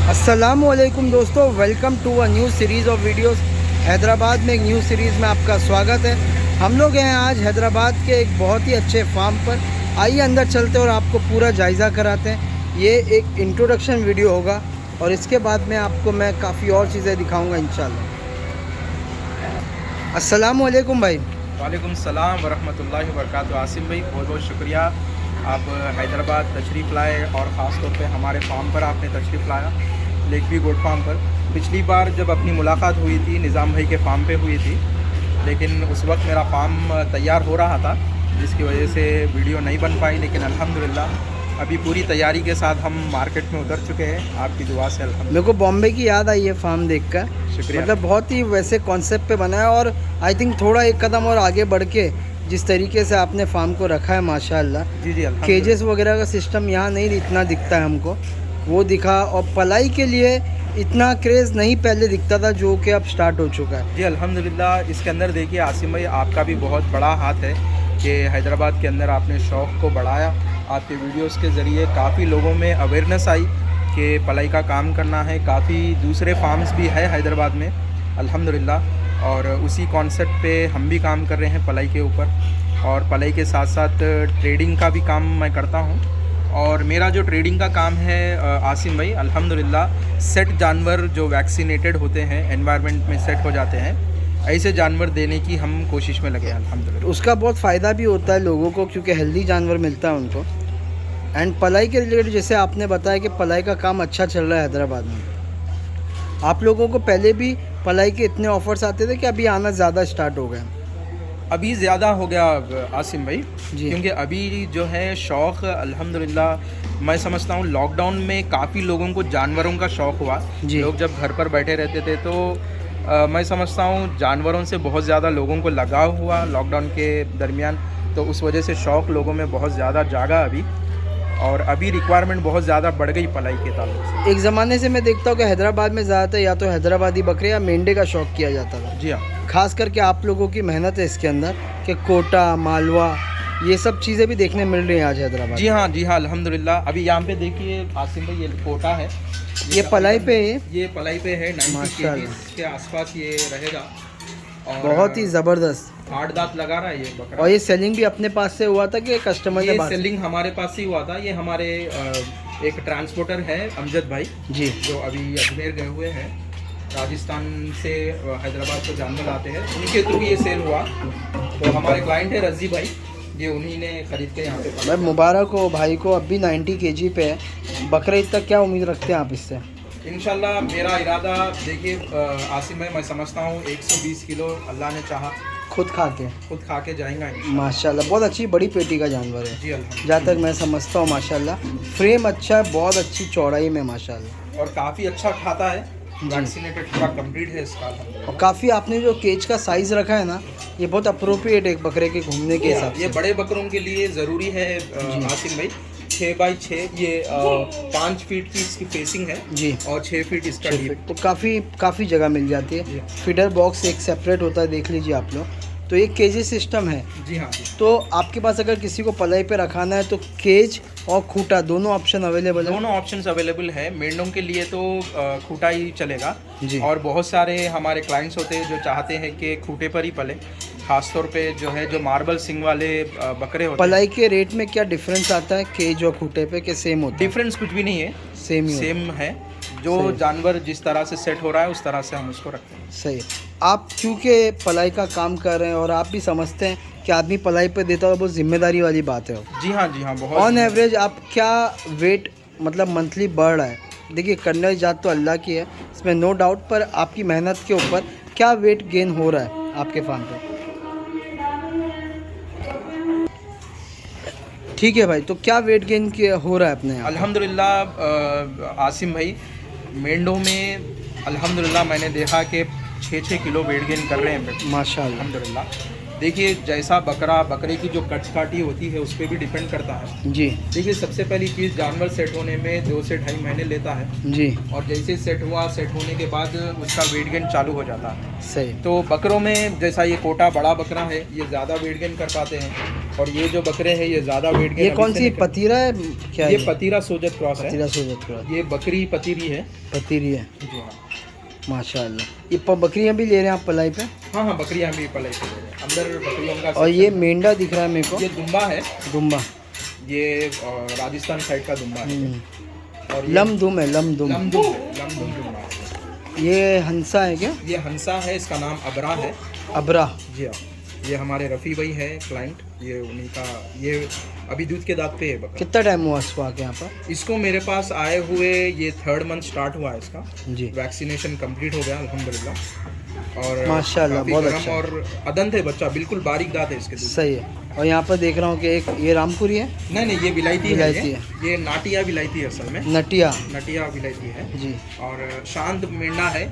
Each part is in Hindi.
अस्सलामुअलैकुम दोस्तों, welcome to a new series of videos. Hyderabad में एक न्यू सीरीज़ में आपका स्वागत है। हम लोग हैं आज हैदराबाद के एक बहुत ही अच्छे फार्म पर। आइए अंदर चलते और आपको पूरा जायज़ा कराते हैं। ये एक इंट्रोडक्शन वीडियो होगा और इसके बाद में आपको मैं काफ़ी और चीज़ें दिखाऊंगा इंशाल्लाह। अस्सलामुअलैकुम भाई। वालेकुम सलाम वरहमतुल्लाहि वबरकातुहू। आसिम भाई, बहुत बहुत शुक्रिया, आप हैदराबाद तशरीफ़ लाए और ख़ास तौर पे हमारे फार्म पर आपने तशरीफ़ लाया, लेकवी गोट फार्म पर। पिछली बार जब अपनी मुलाकात हुई थी निज़ाम भाई के फार्म पे हुई थी, लेकिन उस वक्त मेरा फार्म तैयार हो रहा था, जिसकी वजह से वीडियो नहीं बन पाई। लेकिन अल्हम्दुलिल्लाह अभी पूरी तैयारी के साथ हम मार्केट में उतर चुके हैं, आपकी दुआ से अल्हम्दुलिल्लाह। मेरे को बॉम्बे की याद आई है फार्म देखकर। शुक्रिया। मतलब बहुत ही वैसे कॉन्सेप्ट पे बना है और आई थिंक थोड़ा एक कदम और आगे बढ़ के जिस तरीके से आपने फार्म को रखा है माशाल्लाह। जी जी, अल्हम्दुलिल्लाह। केजेस वगैरह का सिस्टम यहाँ नहीं इतना दिखता है हमको, वो दिखा। और पलाई के लिए इतना क्रेज़ नहीं पहले दिखता था, जो कि अब स्टार्ट हो चुका है। जी अल्हम्दुलिल्लाह। इसके अंदर देखिए आसिम भाई, आपका भी बहुत बड़ा हाथ है कि हैदराबाद के अंदर आपने शौक़ को बढ़ाया। आपके वीडियोस के ज़रिए काफ़ी लोगों में अवेयरनेस आई कि पलाई का काम करना है। काफ़ी दूसरे फार्म्स भी है हैदराबाद में अल्हम्दुलिल्लाह, और उसी कॉन्सेप्ट पे हम भी काम कर रहे हैं पलाई के ऊपर। और पलाई के साथ साथ ट्रेडिंग का भी काम मैं करता हूँ। और मेरा जो ट्रेडिंग का काम है आसिम भाई, अल्हम्दुलिल्लाह सेट जानवर जो वैक्सीनेटेड होते हैं, एनवायरनमेंट में सेट हो जाते हैं, ऐसे जानवर देने की हम कोशिश में लगे हैं अल्हम्दुलिल्लाह। उसका बहुत फ़ायदा भी होता है लोगों को, क्योंकि हेल्दी जानवर मिलता है उनको। एंड पलाई के रिलेटेड जैसे आपने बताया कि पलाई का काम अच्छा चल रहा है हैदराबाद में। आप लोगों को पहले भी पलाई के इतने ऑफर्स आते थे कि अभी आना ज़्यादा स्टार्ट हो गए? अभी ज़्यादा हो गया आसिम भाई जी। क्योंकि अभी जो है शौक़ अल्हम्दुलिल्लाह मैं समझता हूँ लॉकडाउन में काफ़ी लोगों को जानवरों का शौक़ हुआ। लोग जब घर पर बैठे रहते थे तो मैं समझता हूँ जानवरों से बहुत ज़्यादा लोगों को लगाव हुआ लॉकडाउन के दरमियान, तो उस वजह से शौक़ लोगों में बहुत ज़्यादा जागा अभी, और अभी रिक्वायरमेंट बहुत ज़्यादा बढ़ गई पलाई के ताल्लुक से। एक ज़माने से मैं देखता हूँ कि हैदराबाद में ज़्यादातर या तो हैदराबादी बकरे या मेंढे का शौक़ किया जाता था। जी हाँ। खास करके आप लोगों की मेहनत है इसके अंदर कि कोटा, मालवा, ये सब चीज़ें भी देखने मिल रही हैं आज हैदराबाद। जी हाँ अल्हम्दुलिल्लाह। अभी यहाँ पे देखिए आसिम भाई, ये कोटा है, ये पलाई पे है। ये पलाई पे है। 90 माशाल्लाह केजी के आसपास ये रहेगा और बहुत ही ज़बरदस्त। 8 दांत लगा रहा है ये बकरा। और ये सेलिंग भी अपने पास से हुआ था कि कस्टमर ये के पास? सेलिंग हमारे पास ही हुआ था। ये हमारे एक ट्रांसपोर्टर है अमजद भाई जी, जो अभी अजमेर गए हुए हैं, राजस्थान से हैदराबाद को जानवर लाते हैं, उनके थ्रू ये सेल हुआ। तो हमारे क्लाइंट है रजी भाई, ये उन्हीं ने खरीद के यहाँ पे। भाई मुबारक हो भाई को, अब भी 90 केजी पे है बकरा। इतना क्या उम्मीद रखते हैं आप इससे? इंशाल्लाह मेरा इरादा देखिए आसिम भाई, मैं समझता हूँ 120 किलो अल्लाह ने चाहा खुद खा के जाएगा माशाल्लाह। बहुत अच्छी बड़ी पेटी का जानवर है जी अल्हम्दुलिल्लाह। जहाँ तक मैं समझता हूँ माशाल्लाह। फ्रेम अच्छा है, बहुत अच्छी चौड़ाई में माशाल्लाह, और काफ़ी अच्छा खाता है, वैक्सीनेटेड पूरा कंप्लीट है इसका अल्हम्दुलिल्लाह। और काफ़ी आपने जो केज का साइज़ रखा है ना, ये बहुत अप्रोप्रिएट है एक बकरे के घूमने के हिसाब ये से। बड़े बकरों के लिए ज़रूरी है आसिम भाई। 6 बाई 6 ये 5 फीट की इसकी फेसिंग है जी, और 6 फीट इसका डीप। तो काफ़ी जगह मिल जाती है। फीडर बॉक्स एक सेपरेट होता है, देख लीजिए आप लोग। तो एक केजी सिस्टम है। जी हाँ। तो आपके पास अगर किसी को पलाई पे रखाना है तो केज और खूटा दोनों ऑप्शन अवेलेबल है? दोनों ऑप्शंस अवेलेबल है। मेंढों के लिए तो खूटा ही चलेगा जी। और बहुत सारे हमारे क्लाइंट्स होते हैं जो चाहते हैं कि खूटे पर ही पले, खासतौर पे जो है जो मार्बल सिंग वाले बकरे होते हैं। पलाई के रेट में क्या डिफरेंस आता है केज और खूटे पे, के सेम होता है? डिफरेंस कुछ भी नहीं है, सेम है। जो जानवर जिस तरह से सेट हो रहा है उस तरह से हम उसको रखते हैं। सही। आप चूँकि पलाई का काम कर रहे हैं और आप भी समझते हैं कि आदमी पलाई पे देता है, बहुत जिम्मेदारी वाली बात है। जी हाँ बहुत। ऑन एवरेज आप क्या वेट मतलब मंथली बढ़ रहा है? देखिए करने वाली जात तो अल्लाह की है, इसमें नो डाउट, पर आपकी मेहनत के ऊपर क्या वेट गेन हो रहा है आपके फार्म पे? ठीक है भाई, तो क्या वेट गेन हो रहा है अपने यहाँ? अल्हम्दुलिल्लाह आसिम भाई, मेंढों में अल्हम्दुलिल्लाह मैंने देखा कि 6-6 किलो वेट गेन कर रहे हैं माशाल्लाह। अल्हम्दुलिल्लाह। देखिए जैसा बकरे की जो कटकाठी होती है उस पर भी डिपेंड करता है जी। देखिए सबसे पहली चीज़, जानवर सेट होने में 2 से 2.5 महीने लेता है जी, और जैसे सेट होने के बाद उसका वेट गेन चालू हो जाता है। सही। तो बकरों में जैसा ये कोटा बड़ा बकरा है, ये ज़्यादा वेट गेन कर पाते हैं, और ये जो बकरे हैं ये ज़्यादा वेट ये कौन सी पतीरा है क्या? ये पतीरा सोजत क्रॉस है। पतीरा सोजत क्रॉस, ये बकरी पतीरी है। पतीरी है। जी हाँ माशाल्लाह। ये बकरियां भी ले रहे हैं आप पलाई पे? हाँ हाँ, बकरियाँ भी पलाई पे ले रहे हैं। अंदर बकरियों का और ये मेंढा दिख रहा है मेरे को, ये दुम्बा है। दुम्बा, ये राजस्थान साइड का दुम्बा है। और लमदुम है, लमदुम। लमदुम दुम्बा है। ये हंसा है क्या? ये हंसा है, इसका नाम अबरा है। अबरा। जी हाँ, ये हमारे रफ़ी भाई है क्लाइंट, ये उन्हीं का। ये अभी दूध के दांत पे है बकरा। कितना टाइम हुआ इसको आके यहाँ पर? इसको मेरे पास आए हुए ये 3rd मंथ स्टार्ट हुआ है इसका जी। वैक्सीनेशन कंप्लीट हो गया अल्हम्दुलिल्लाह। और माशाल्लाह, काफ़ी बहुत गर्म अच्छा। और अदंत है बच्चा, बिल्कुल बारीक दांत है इसके दूध। सही है। और यहाँ पर देख रहा हूँ कि एक ये रामपुरी है। नहीं नहीं, ये विलायती है। विलायती ये नाटिया विलायती है असल में। नटिया। नटिया विलायती है जी। और शांत मेंढा है।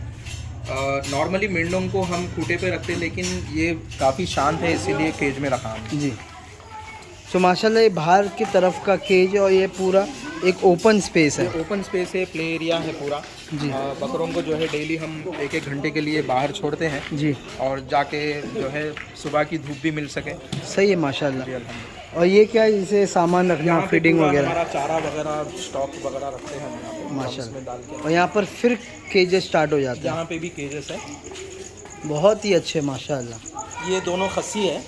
नॉर्मली मेंढों को हम खूटे पे रखते हैं, लेकिन ये काफ़ी शांत है, इसीलिए केज में रखा हमने। जी। तो माशाल्लाह ये बाहर की तरफ का केज है और ये पूरा एक ओपन स्पेस है। ओपन स्पेस है, प्ले एरिया है पूरा। जी। बकरों को जो है डेली हम 1-1 घंटे के लिए बाहर छोड़ते हैं। जी। और जाके जो है सुबह की धूप भी मिल सके। सही है माशाल्लाह। जी अल्हम्दुलिल्लाह। और ये क्या है, इसे सामान रखना, यहाँ पे फीडिंग पूरा वगैरह? हमारा चारा वगैरह स्टॉक वगैरह रखते हैं हम यहाँ पे माशाल्लाह। में डाल के। और यहाँ पर फिर केजेस स्टार्ट हो जाते हैं। यहाँ पे भी केजेस है। बहुत ही अच्छे माशाल्लाह। ये दोनों खस्सी है।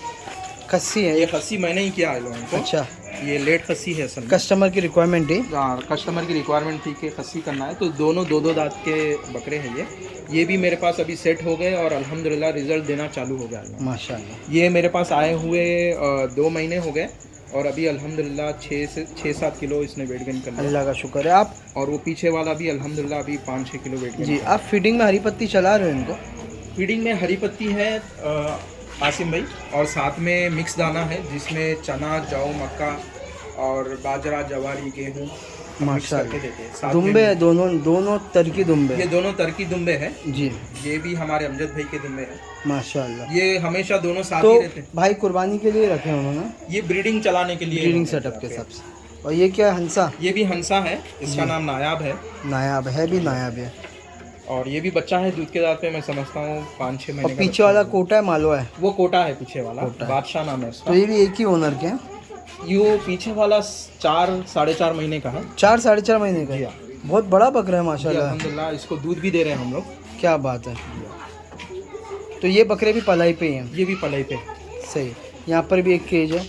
खस्सी है ये खस्सी मैंने ही किया है लोगों को। अच्छा। ये लेट खस्सी है असल में। कस्टमर की रिक्वायरमेंट है? हाँ, कस्टमर की रिक्वायरमेंट थी कि खस्सी करना है, तो दोनों 2-2 दांत के बकरे हैं ये भी मेरे पास अभी सेट हो गए और अल्हम्दुलिल्लाह रिजल्ट देना चालू हो गया है माशाल्लाह। ये मेरे पास आए हुए 2 महीने हो गए और अभी अल्हम्दुलिल्लाह 6-7 किलो इसने वेट गेन कर लिया। अल्लाह का शुक्र है। आप और वो पीछे वाला भी अल्हम्दुलिल्लाह अभी 5-6 किलो वेट गेन। जी। आप फीडिंग में हरी पत्ती चला रहे हो इनको? फीडिंग में हरी पत्ती है आसिम भाई, और साथ में मिक्स दाना है जिसमें चना, जौ, मक्का और बाजरा, जवारी, गेहूँ माशाल्लाह। दुम्बे है, दोनों तरकी दुम्बे। ये दोनों तरकी दुम्बे हैं। जी। ये भी हमारे अमजद भाई के दुम्बे हैं माशाल्लाह। ये हमेशा दोनों साथ तो ही रहते हैं। भाई कुर्बानी के लिए रखे उन्होंने? ये ब्रीडिंग चलाने के लिए, ब्रीडिंग सेटअप के हिसाब से। और ये क्या है, हंसा? ये भी हंसा है, इसका नाम नायाब है। नायाब है, भी नायाब है। और ये भी बच्चा है दूध के दांत पे, मैं समझता हूँ 5-6 महीने और पीछे वाला कोटा है, मालवा है? वो कोटा है पीछे वाला, कोटा है। बादशाह नाम है उसका। तो ये भी एक ही ओनर के हैं? ये पीछे वाला 4-4.5 महीने का है। 4-4.5 महीने का? बहुत बड़ा बकरा है माशाल्लाह। अल्हम्दुलिल्लाह। इसको दूध भी दे रहे हैं हम लोग। क्या बात है। तो ये बकरे भी पलाई पे ही हैं? ये भी पलाई पे। सही। यहाँ पर भी एक केज है।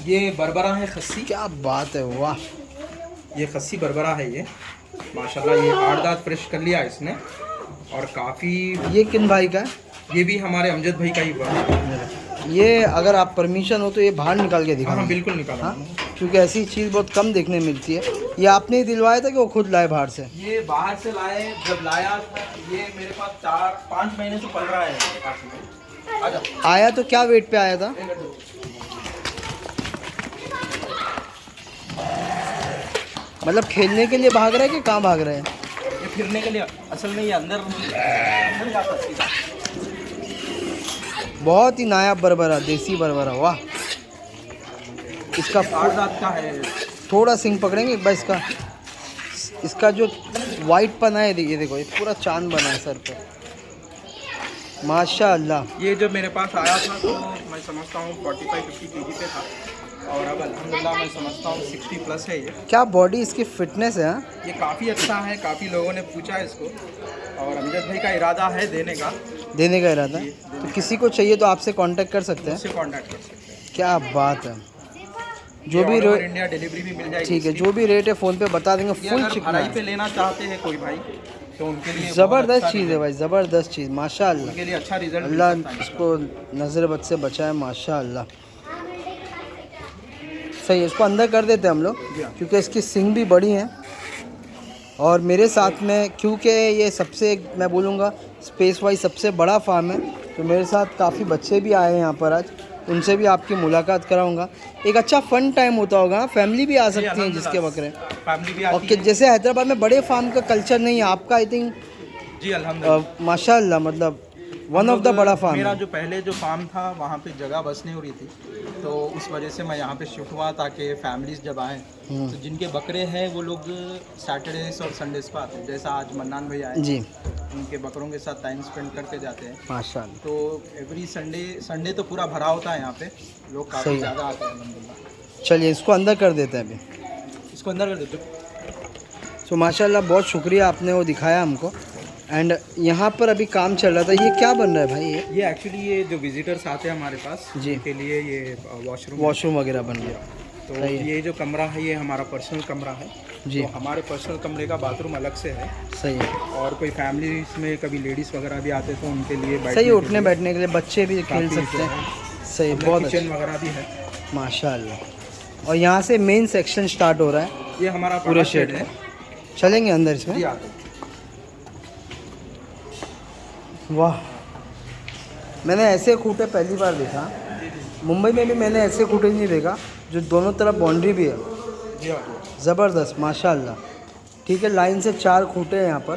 ये बरबरा है खस्सी। क्या बात है, वाह। ये खस्सी बरबरा है ये माशाल्लाह। ये 8 दांत फ्रेश कर लिया इसने और काफ़ी। ये किन भाई का है? ये भी हमारे अमजद भाई का ही हुआ है। ये अगर आप परमिशन हो तो ये बाहर निकाल के दिखाना। हाँ बिल्कुल निकाला। हाँ, क्योंकि ऐसी चीज़ बहुत कम देखने मिलती है। ये आपने ही दिलवाया था कि वो खुद लाए बाहर से? ये बाहर से लाए, जब लाया था ये मेरे पास 4-5 महीने से पल रहा है। आजा। आया तो क्या वेट पे आया था? मतलब खेलने के लिए भाग रहा है कि कहाँ भाग रहा है? ये फिरने के लिए, असल में ये अंदर जाता सीधा। बहुत ही नायाब बरबरा, देसी बरबरा, वाह। इसका 8 दांत का है। थोड़ा सिंग पकड़ेंगे बस। इसका जो वाइट पन है, ये देखो, ये पूरा चांद बना है सर पे माशाल्लाह। ये जब मेरे पास आया था तो मैं समझता हूँ 45-50 kg पे था और अब अल्हम्दुलिल्लाह मैं समझता हूँ 60 प्लस है ये। क्या बॉडी इसकी फिटनेस है? ये काफ़ी अच्छा है, काफ़ी लोगों ने पूछा है इसको और अमजद भाई का इरादा है देने का इरादा है। तो किसी को चाहिए तो आपसे कांटेक्ट कर सकते हैं? उससे कांटेक्ट कर सकते हैं। क्या बात है। जो भी रेट, इंडिया डिलीवरी भी मिल जाएगी। ठीक है, जो भी रेट है फ़ोन पे बता देंगे। फुल चिकना पे लेना चाहते हैं कोई भाई तो उनके लिए ज़बरदस्त चीज़ है भाई, ज़बरदस्त चीज़ माशाल्लाह। उनके लिए अच्छा रिजल्ट। अल्लाह इसको नज़र बद से बचाए माशाल्लाह। सही है, इसको अंदर कर देते हैं हम लोग क्योंकि इसकी सींग भी बड़ी हैं और मेरे साथ में, क्योंकि ये सबसे, मैं बोलूँगा स्पेस वाइज सबसे बड़ा फार्म है, तो मेरे साथ काफ़ी बच्चे भी आए हैं यहाँ पर आज, उनसे भी आपकी मुलाकात कराऊंगा। एक अच्छा फन टाइम होता होगा, फैमिली भी आ सकती है जिसके बकरे, फैमिली भी और आती है। जैसे हैदराबाद में बड़े फार्म का कल्चर नहीं है, आपका आई थिंक जी अल्हम्दुलिल्लाह माशाल्लाह, मतलब वन ऑफ द बड़ा फार्म मेरा है। जो पहले जो फार्म था वहाँ पे जगह बस नहीं हो रही थी, तो उस वजह से मैं यहाँ पे शिफ्ट हुआ ताकि फैमिलीज जब आएँ तो जिनके बकरे हैं वो लोग सैटरडेज और संडेज पर आते हैं। जैसा आज मन्नान भाई आए, जी उनके बकरों के साथ टाइम स्पेंड करके जाते हैं। माशाल्लाह। तो एवरी संडे तो पूरा भरा होता है यहाँ पे, लोग काफ़ी सही है। ज़्यादा आते हैं अल्हम्दुलिल्लाह। चलिए इसको अंदर कर देते हैं अभी। इसको अंदर कर देते। सो माशाल्लाह बहुत शुक्रिया, आपने वो दिखाया हमको। एंड यहाँ पर अभी काम चल रहा था, ये क्या बन रहा है भाई? ये एक्चुअली ये जो विजिटर्स आते हैं हमारे पास जी। के लिए ये वॉशरूम वॉशरूम वगैरह बन गया। तो सही है। ये जो कमरा है ये हमारा पर्सनल कमरा है जी तो हमारे पर्सनल कमरे का बाथरूम अलग से है। सही है। और कोई फैमिली में कभी लेडीज़ वगैरह भी आते तो उनके लिए सही है, उठने बैठने के लिए बच्चे भी खेल काफ़ी सकते जो हैं। है, सही, बहुत किचन अच्छा वगैरह भी है। माशाल्लाह। और यहाँ से मेन सेक्शन स्टार्ट हो रहा है ये हमारा पूरे बड़ा शेड शेड है। चलेंगे अंदर इसमें। जी आते। वाह, मैंने ऐसे खूंटे पहली बार देखा। मुंबई में भी मैंने ऐसे खूंटे नहीं देखा जो दोनों तरफ बाउंड्री भी है। जी आते। ज़बरदस्त माशाल्लाह। ठीक है, लाइन से 4 खूंटे हैं यहाँ पर,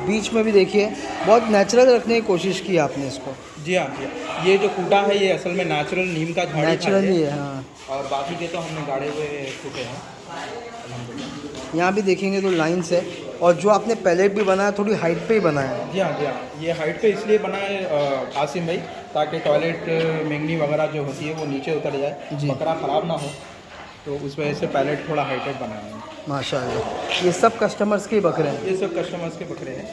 बीच में भी देखिए बहुत नेचुरल रखने की कोशिश की आपने इसको। जी हाँ जी हाँ। ये जो कूटा है ये असल में नेचुरल नीम का झाड़ी नेचुरल ही है है। हाँ, और बाकी के तो हमने गाड़े हुए कूटे हैं। यहाँ भी देखेंगे तो लाइन से। और जो आपने पैलेट भी बनाया थोड़ी हाइट पे ही बनाया है। जी हाँ जी हाँ। ये हाइट पे इसलिए बना है आसिम भाई, ताकि टॉयलेट मेंगनी वगैरह जो होती है वो नीचे उतर जाए, जी। बकरा ख़राब ना हो, तो उस वजह से पैलेट थोड़ा हाइटेड बनाया है। माशाल्लाह। ये सब कस्टमर्स के ही बकरे हैं। ये सब कस्टमर्स के बकरे हैं।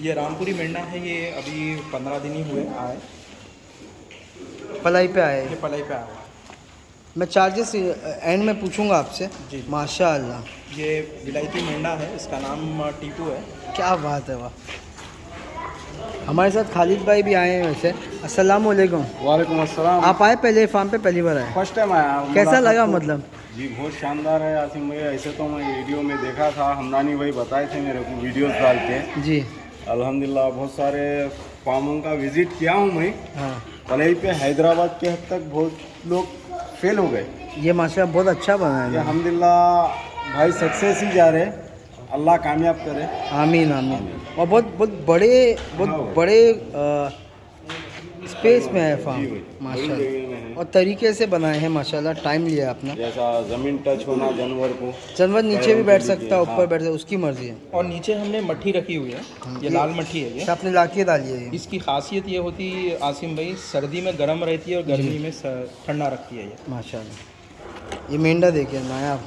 ये रामपुरी मेंढा है, ये अभी 15 दिन ही हुए आए, पलाई पे आए। ये पलाई पे आया हुआ है। मैं चार्जेस एंड में पूछूंगा आपसे। जी। माशाल्लाह, ये विलायती मेंढा है, इसका नाम टीपू है। क्या बात है। वाह, हमारे साथ खालिद भाई भी आए हैं वैसे। अस्सलाम वालेकुम। वालेकुम अस्सलाम। आप आए पहले फार्म पे, पहली बार आए? फर्स्ट टाइम आया हूँ। कैसा लगा मतलब? जी बहुत शानदार है आसिम भाई। ऐसे तो मैं वीडियो में देखा था, हमदानी भाई बताए थे मेरे को वीडियोस डाल के। जी अल्हम्दुलिल्लाह बहुत सारे फार्मों का विजिट किया हूँ मैं। हाँ, पलई पे हैदराबाद के हद तक बहुत लोग फेल हो गए। ये माशाल्लाह बहुत अच्छा बना ये है। अल्हम्दुलिल्लाह भाई सक्सेस ही जा रहे, अल्लाह कामयाब करे। आमीन आमीन। और बहुत बड़े स्पेस में है जी फार्म भाई, बड़ी माशाल्लाह। जगह में है। और तरीके से बनाए हैं माशाल्लाह, टाइम लिया आपने। जैसा ज़मीन टच होना जानवर को, जानवर नीचे भी बैठ सकता है, ऊपर हाँ। बैठ सकता है, उसकी मर्जी है। और नीचे हमने मट्ठी रखी हुई है, ये लाल मट्ठी है ये। अच्छा, आपने लाके डाली है ये। इसकी खासियत ये होती है आसिम भाई, सर्दी में गर्म रहती है और गर्मी में ठंडा रखती है ये। माशाल्लाह। ये मेंढा देखिए नायाब।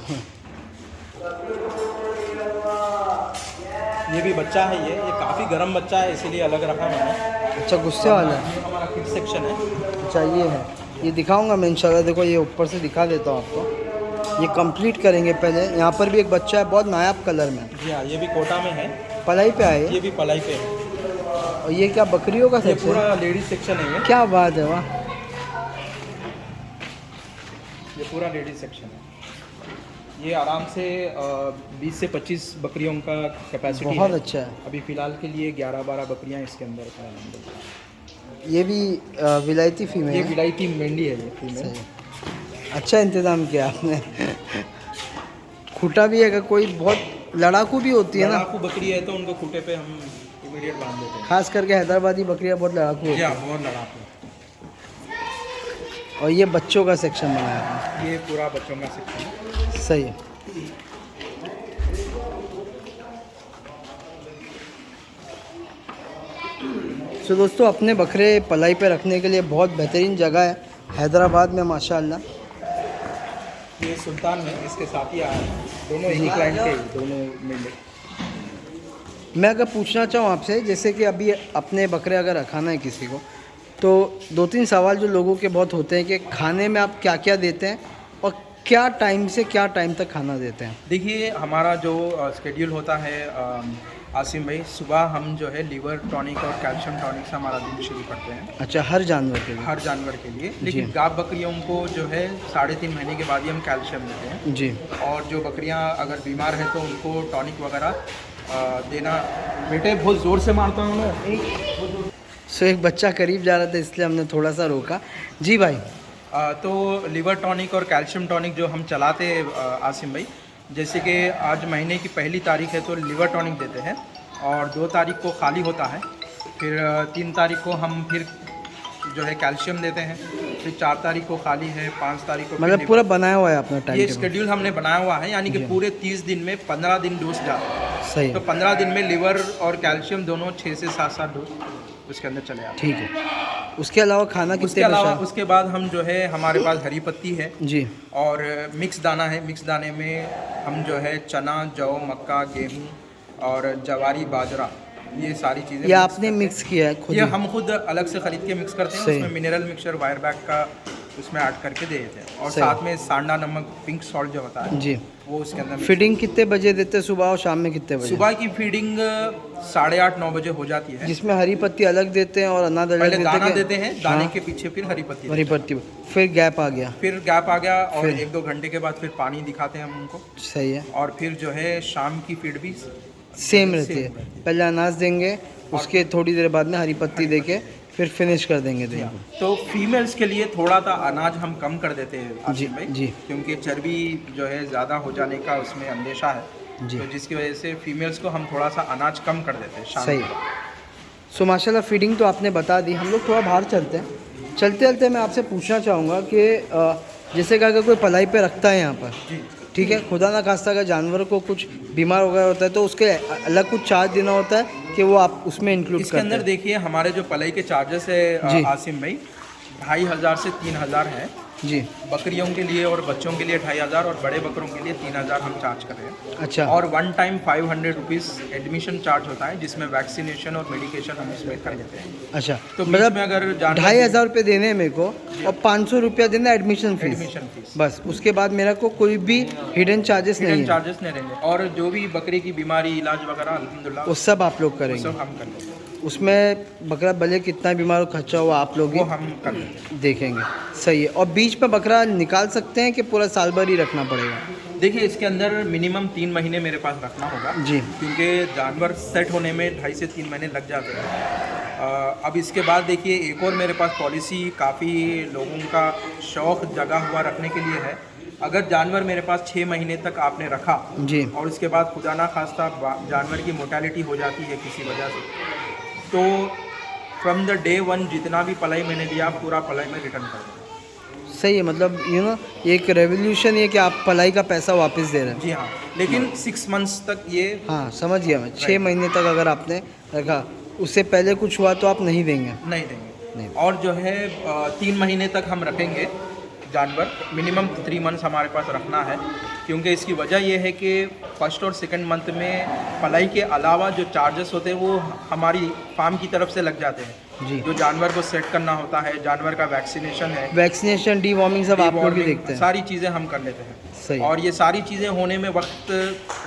ये भी बच्चा है, ये काफ़ी गर्म बच्चा है, इसीलिए अलग रखा मैंने। अच्छा, गुस्से वाला है। ये हमारा किड सेक्शन है। अच्छा, ये है, ये दिखाऊंगा मैं इंशाल्लाह। देखो ये ऊपर से दिखा देता हूँ आपको। ये कंप्लीट करेंगे पहले। यहाँ पर भी एक बच्चा है बहुत नायाब कलर में, जी हाँ, ये भी कोटा में है, पलाई पे आए। ये भी पलाई पे है। और ये क्या बकरियों का ये सेक्शन है? पूरा लेडीज सेक्शन है, क्या बात है, वाह। ये पूरा लेडीज सेक्शन है। ये आराम से 20 से 25 बकरियों का कैपेसिटी बहुत है। अच्छा है। अभी फ़िलहाल के लिए 11-12 बकरियां इसके अंदर हैं। ये भी विलायती फीमेल ये है। विलायती मेंढी है, ये फीमेल। सही। अच्छा इंतज़ाम किया आपने। खूटा भी है, अगर कोई बहुत लड़ाकू भी होती है ना, लड़ाकू बकरी है तो उनको खूटे पे हम इमीडिएट बांध देते हैं। खास करके हैदराबादी बकरियाँ बहुत लड़ाकू होती जी है। हाँ, बहुत लड़ाकू। और ये बच्चों का सेक्शन बनाया आपने। ये पूरा बच्चों का सेक्शन है। सही है। तो दोस्तों, अपने बकरे पलाई पे रखने के लिए बहुत बेहतरीन जगह है हैदराबाद में माशाल्लाह। ये सुल्तान है, इसके साथ ही आया है। दोनों एक ही क्लाइंट के ही, दोनों मेंढे। मैं अगर पूछना चाहूँ आपसे, जैसे कि अभी अपने बकरे अगर रखाना है किसी को, तो 2-3 सवाल जो लोगों के बहुत होते हैं कि खाने में आप क्या क्या देते हैं और क्या टाइम से क्या टाइम तक खाना देते हैं? देखिए, हमारा जो स्केड्यूल होता है आसिम भाई, सुबह हम जो है लीवर टॉनिक और कैल्शियम टॉनिक से हमारा दिन शुरू करते हैं, अच्छा, हर जानवर के लिए? हर जानवर के लिए। लेकिन गाय बकरियों को जो है 3.5 महीने के बाद ही हम कैल्शियम देते हैं। जी। और जो बकरियां अगर बीमार है तो उनको टॉनिक वगैरह देना। बेटे बहुत ज़ोर से मारता हूँ मैं। सो एक बच्चा करीब जा रहा था इसलिए हमने थोड़ा सा रोका। जी भाई। तो लीवर टॉनिक और कैल्शियम टॉनिक जो हम चलाते हैं आसिम भाई, जैसे कि आज महीने की 1 तारीख है तो लीवर टॉनिक देते हैं, और 2 तारीख को खाली होता है फिर 3 तारीख को हम फिर जो है कैल्शियम देते हैं, फिर 4 तारीख को खाली है, 5 तारीख को मतलब पूरा बनाया हुआ है अपना ये टाइम शेड्यूल हमने बनाया हुआ है, यानी कि पूरे 30 दिन में 15 दिन डोज जाता है। सही तो है, 15 दिन में लिवर और कैल्शियम दोनों 6 से 7 डोज उसके अंदर चले आते ठीक है। उसके अलावा खाना हैं। उसके कितने अलावा बचा? उसके बाद हम जो है हमारे पास हरी पत्ती है जी और मिक्स दाना है। मिक्स दाने में हम जो है चना, जौ, मक्का, गेहूँ और जवारी, बाजरा, ये सारी चीज़ें ये आपने मिक्स किया है खुद ये ही? हम खुद अलग से खरीद के मिक्स करते हैं। सही। उसमें मिनरल मिक्सचर वायर बैग का उसमें ऐड करके दे देते हैं, और सही। साथ में सांडा नमक, पिंक सॉल्ट जो होता है जी। वो उसके अंदर फीडिंग कितने बजे देते हैं, सुबह और शाम में कितने बजे? सुबह की फीडिंग 8:30-9 बजे हो जाती है। जिसमें हरी पत्ती अलग देते हैं और अनाज अलग पहले देते दाना हैं देते हैं, दाने हाँ, के पीछे फिर हरी पत्ती हरी पत्ती, फिर गैप आ गया। फिर गैप आ गया और फिर? 1-2 घंटे के बाद फिर पानी दिखाते हैं हम उनको, सही है, और फिर जो है शाम की फीड भी सेम रहती है। सेम रहती है। पहले अनाज देंगे, उसके थोड़ी देर बाद में हरी पत्ती देके फिर फिनिश कर देंगे दिन को। तो फीमेल्स के लिए थोड़ा सा अनाज हम कम कर देते हैं जी आसिम भाई, जी क्योंकि चर्बी जो है ज़्यादा हो जाने का उसमें अंदेशा है, जी। तो जिसकी वजह से फीमेल्स को हम थोड़ा सा अनाज कम कर देते हैं शाम सही। को। सो माशाल्लाह फीडिंग तो आपने बता दी। हम लोग थोड़ा बाहर चलते हैं। चलते चलते मैं आपसे पूछना चाहूँगा कि जैसे कि अगर कोई पलाई पे रखता है यहाँ पर, जी ठीक है, खुदा ना खास्ता अगर जानवर को कुछ बीमार वगैरह होता है तो उसके अलग कुछ चार्ज देना होता है कि वो आप उसमें इंक्लूड इसके करते अंदर हैं? देखिए हमारे जो पलाई के चार्जेस है जी। आसिम भाई 2500 से 3000 है जी बकरियों के लिए, और बच्चों के लिए 2500, और बड़े बकरों के लिए 3000 हम चार्ज कर रहे हैं। अच्छा, और 1 टाइम 500 रुपीज़ एडमिशन चार्ज होता है, जिसमें वैक्सीनेशन और मेडिकेशन हम इसमें कर देते हैं। अच्छा, तो मतलब मतलब में अगर जानवर 2500 रुपये देने हैं मेरे को और 500 रुपया देना एडमिशन फीस, एडमिशन फीस, बस। उसके बाद मेरा को कोई भी हिडन चार्जेस नहीं हिडन है, चार्जेस नहीं रहेंगे, और जो भी बकरी की बीमारी, इलाज वगैरह अल्हम्दुलिल्लाह वो सब आप लोग वो करेंगे। सब हम कर लेंगे, उसमें बकरा भले कितना बीमार हो, खर्चा हुआ आप लोग वो ही हम कर लेंगे। देखेंगे। सही है। और बीच में बकरा निकाल सकते हैं कि पूरा साल भर ही रखना पड़ेगा? देखिए इसके अंदर मिनिमम 3 महीने मेरे पास रखना होगा जी क्योंकि जानवर सेट होने में 2.5 से 3 महीने लग जाते हैं। अब इसके बाद देखिए एक और मेरे पास पॉलिसी काफ़ी लोगों का शौक़ जगा हुआ रखने के लिए है। अगर जानवर मेरे पास 6 महीने तक आपने रखा जी और उसके बाद खुदा ना खास्ता जानवर की मोर्टेलिटी हो जाती है किसी वजह से, तो फ्रॉम द डे 1 जितना भी पलाई मैंने दिया पूरा पलाई में रिटर्न कर दूँ। सही है। मतलब एक रेवोल्यूशन ये कि आप पलाई का पैसा वापस दे रहे हैं। जी हाँ, लेकिन 6 मंथ्स तक ये हाँ समझ गया मैं। 6 महीने तक अगर आपने रखा, उससे पहले कुछ हुआ तो आप नहीं देंगे? नहीं देंगे। नहीं। और जो है 3 महीने तक हम रखेंगे जानवर, मिनिमम 3 मंथ्स हमारे पास रखना है, क्योंकि इसकी वजह यह है कि फर्स्ट और सेकंड मंथ में पलाई के अलावा जो चार्जेस होते हैं वो हमारी फार्म की तरफ से लग जाते हैं। जी। जो जानवर को सेट करना होता है, जानवर का वैक्सीनेशन है, वैक्सीनेशन, डीवॉर्मिंग सब आप लोग भी deworming, देखते हैं? सारी चीज़ें हम कर लेते हैं। सही। और ये सारी चीज़ें होने में वक्त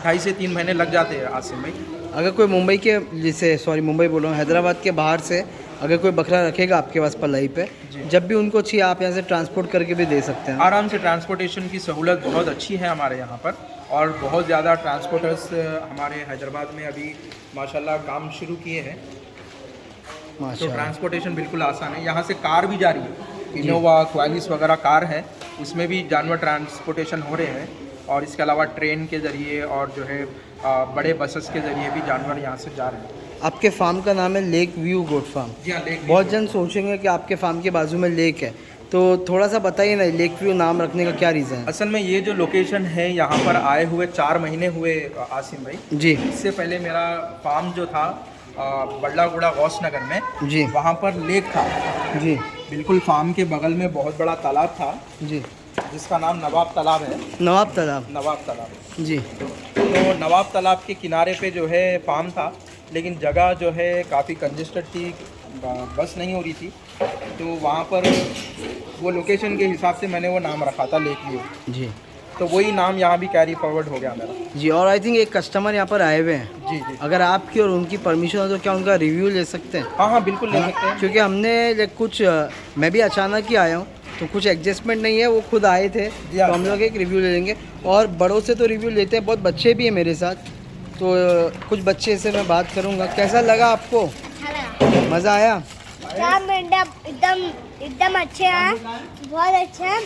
2.5 से 3 महीने लग जाते हैं आसिम भाई। अगर कोई मुंबई के, जैसे मुंबई बोल रहा हूँ, हैदराबाद के बाहर से अगर कोई बकरा रखेगा आपके पास पलाई पे, जब भी उनको चाहिए आप यहाँ से ट्रांसपोर्ट करके भी दे सकते हैं? आराम से ट्रांसपोर्टेशन की सहूलत बहुत अच्छी है हमारे यहाँ पर, और बहुत ज़्यादा ट्रांसपोर्टर्स हमारे हैदराबाद में अभी माशाल्लाह काम शुरू किए हैं, तो माशाल्लाह। ट्रांसपोर्टेशन बिल्कुल आसान है। यहाँ से कार भी जा रही है, इनोवा, क्वालिस वगैरह कार है, उसमें भी जानवर ट्रांसपोर्टेशन हो रहे हैं, और इसके अलावा ट्रेन के ज़रिए और जो है बड़े बसेस के ज़रिए भी जानवर यहाँ से जा रहे हैं। आपके फार्म का नाम है लेक व्यू गोट फार्म। जी हाँ, लेक बहुत जन सोचेंगे कि आपके फार्म के बाजू में लेक है, तो थोड़ा सा बताइए ना, लेक व्यू नाम रखने का क्या रीज़न है? असल में ये जो लोकेशन है यहाँ पर आए हुए 4 महीने हुए आसिम भाई। जी इससे पहले मेरा फार्म जो था बल्लागुड़ा गौस नगर में, जी वहाँ पर लेक था, जी बिल्कुल फार्म के बगल में बहुत बड़ा तालाब था जी। जिसका नाम नवाब तालाब है। नवाब तालाब? नवाब तालाब। जी। तो नवाब तालाब के किनारे पे जो है फार्म था, लेकिन जगह जो है काफ़ी कंजेस्टेड थी, बस नहीं हो रही थी, तो वहाँ पर वो लोकेशन के हिसाब से मैंने वो नाम रखा था लेक व्यू। जी तो वही नाम यहाँ भी कैरी फॉरवर्ड हो गया मेरा। जी। और आई थिंक एक कस्टमर यहाँ पर आए हुए हैं, जी जी। अगर आपकी और उनकी परमिशन हो तो क्या उनका रिव्यू ले सकते हैं? हाँ हाँ बिल्कुल ले सकते हैं। क्योंकि हमने कुछ मैं भी अचानक ही आया हूँ, तो कुछ एडजस्टमेंट नहीं है, वो खुद आए थे, तो हम लोग एक रिव्यू ले लेंगे। और बड़ों से तो रिव्यू लेते हैं, बहुत बच्चे भी हैं मेरे साथ, तो कुछ बच्चे से मैं बात करूँगा। कैसा लगा आपको? मज़ा आया? एकदम एकदम अच्छे हैं, बहुत अच्छे हैं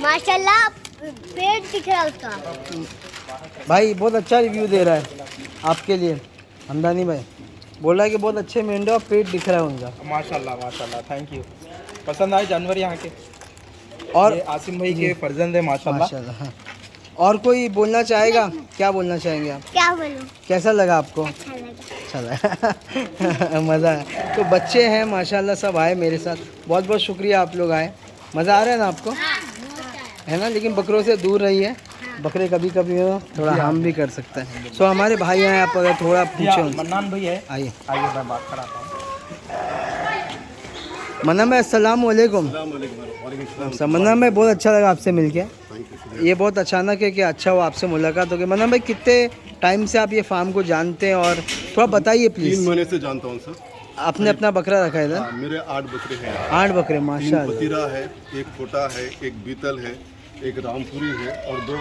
माशाल्लाह। पेट दिख रहा है उसका। भाई बहुत अच्छा रिव्यू दे रहा है आपके लिए हमदानी भाई। बोला है कि बहुत अच्छे मेंढे और पेट दिख रहा है उनका। माशाल्लाह माशाल्लाह, थैंक यू। पसंद आए जानवर यहाँ के? और ये आसिम भाई के फर्जंद है माशाल्लाह। माशाल्लाह। हाँ। और कोई बोलना चाहेगा? क्या बोलना चाहेंगे आप? क्या बोलूं? कैसा लगा आपको? अच्छा लगा। अच्छा लगा। मज़ा है। तो बच्चे हैं माशाल्लाह, सब आए मेरे साथ। बहुत बहुत शुक्रिया आप लोग आए। मज़ा आ रहा है ना आपको? है ना, लेकिन बकरों से दूर रहिए। बकरे कभी कभी थोड़ा हार्म भी कर सकते हैं। सो हमारे भाई हैं, आप अगर थोड़ा पूछे उनसे। मन्नान भाई है, आइए। आइए मैं बात कराता हूँ। मन्नान भाई अस्सलाम वालेकुम। मन्नान भाई बहुत अच्छा लगा आपसे मिलके। ये बहुत अचानक है कि अच्छा हुआ आपसे मुलाकात हो गई। मन्नान भाई कितने टाइम से आप ये फार्म को जानते हैं और थोड़ा बताइए 3 प्लीज़। महीने से जानता हूँ सर। आपने अपना बकरा रखा है इधर? हाँ, मेरे 8 बकरे हैं। 8 बकरे 3 माशाल्लाह। पतीरा है, 1 कोटा है, 1 बीतल है, 1 रामपुरी है और 2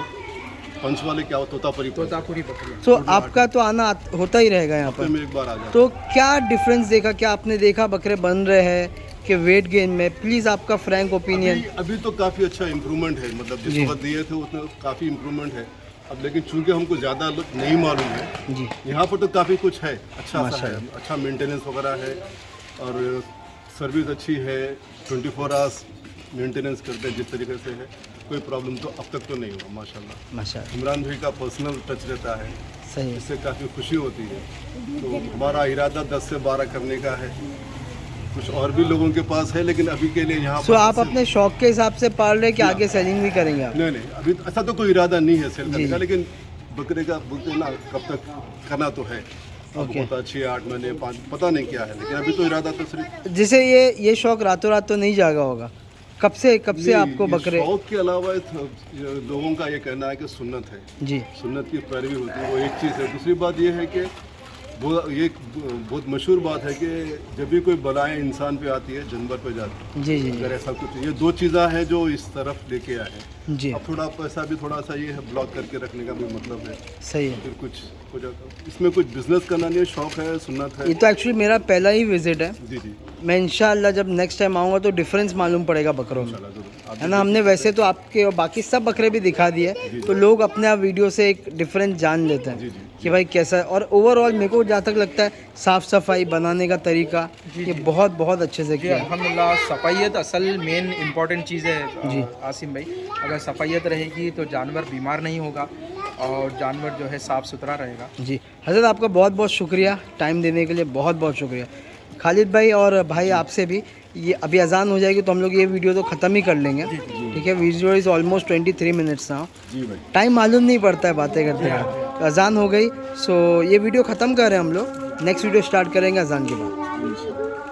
पंच वाले क्या तोतापुरी। तोतापुरी बकरी है। तो आपका तो आना होता ही रहेगा यहाँ हफ्ते पर। में एक बार आ जाता तो क्या डिफरेंस देखा? क्या आपने देखा बकरे बन रहे हैं कि वेट गेन में? प्लीज़ आपका फ्रैंक ओपिनियन। अभी तो काफ़ी अच्छा इम्प्रूवमेंट है, मतलब जी। जिस वक्त दिए थे उसमें काफ़ी इम्प्रूवमेंट है। अब लेकिन चूंकि हमको ज़्यादा नहीं मालूम है, जी यहाँ पर तो काफ़ी कुछ है, अच्छा सा है, माशाल्लाह। अच्छा मेंटेनेंस वगैरह है और सर्विस अच्छी है। 24 आवर्स मेंटेनेंस करते हैं जिस तरीके से है, कोई प्रॉब्लम तो अब तक तो नहीं हुआ माशाल्लाह। माशाल्लाह, इमरान भाई का पर्सनल टच रहता है, सही है। इससे काफ़ी खुशी होती है। तो हमारा इरादा 10 से 12 करने का है। कुछ और भी लोगों के पास है, लेकिन अभी के लिए यहाँ सो आप अपने शौक के हिसाब से पाल रहे कि आगे सेलिंग भी करेंगे आप? नहीं नहीं, अभी ऐसा तो कोई इरादा नहीं है सेल जी, करने का, जी। लेकिन बकरे का बोलते हैं ना, कब तक करना तो है। अब ओके। होता 6-8 महीने 5, पता नहीं क्या है, लेकिन अभी तो इरादा तो सिर्फ जैसे ये शौक रातों रात तो नहीं जागा होगा। कब से नहीं, आपको ये बकरे? शौक के अलावा ये लोगों का ये कहना है कि सुन्नत है, जी सुन्नत की पैरवी होती है, वो एक चीज़ है। दूसरी बात ये है कि वो ये बहुत मशहूर बात है कि जब भी कोई बलाएं इंसान पे आती है, जानवर पे जाती है। जी जी अगर ऐसा कुछ, ये 2 चीज़ें हैं जो इस तरफ लेके आए हैं। जी, अब थोड़ा पैसा भी थोड़ा सा ये है, ब्लॉक करके रखने का भी मतलब है। सही है। फिर कुछ हो जाता, इसमें कुछ बिजनेस करना नहीं है, शौक है, सुन्नत है। ये तो एक्चुअली मेरा पहला ही विजिट है। जी जी, मैं इंशाल्लाह जब नेक्स्ट टाइम आऊँगा तो डिफरेंस मालूम पड़ेगा बकरों में, इंशाल्लाह जरूर। आप है ना। हमने वैसे तो आपके और बाकी सब बकरे भी दिखा दिए, तो लोग अपने आप वीडियो से एक डिफरेंस जान लेते जी, हैं जी। कि भाई कैसा है। और ओवरऑल मेरे को जहाँ तक लगता है साफ़ सफाई बनाने का तरीका ये बहुत बहुत अच्छे से जी किया है। अल्हम्दुलिल्लाह, सफ़ाइयत असल मेन इम्पॉर्टेंट चीज़ है आसिम भाई। अगर सफ़ाइयत रहेगी तो जानवर बीमार नहीं होगा और जानवर जो है साफ़ सुथरा रहेगा। जी हज़रत, आपका बहुत बहुत शुक्रिया टाइम देने के लिए, बहुत बहुत शुक्रिया। खालिद भाई और भाई आपसे भी, ये अभी अजान हो जाएगी तो हम लोग ये वीडियो तो ख़त्म ही कर लेंगे, ठीक है। वीडियो इज़ ऑलमोस्ट 23 मिनट्स ना, जी भाई, टाइम मालूम नहीं पड़ता है बातें करते करते। तो अजान हो गई, सो ये वीडियो ख़त्म कर रहे हैं हम लोग। नेक्स्ट वीडियो स्टार्ट करेंगे अजान के बाद।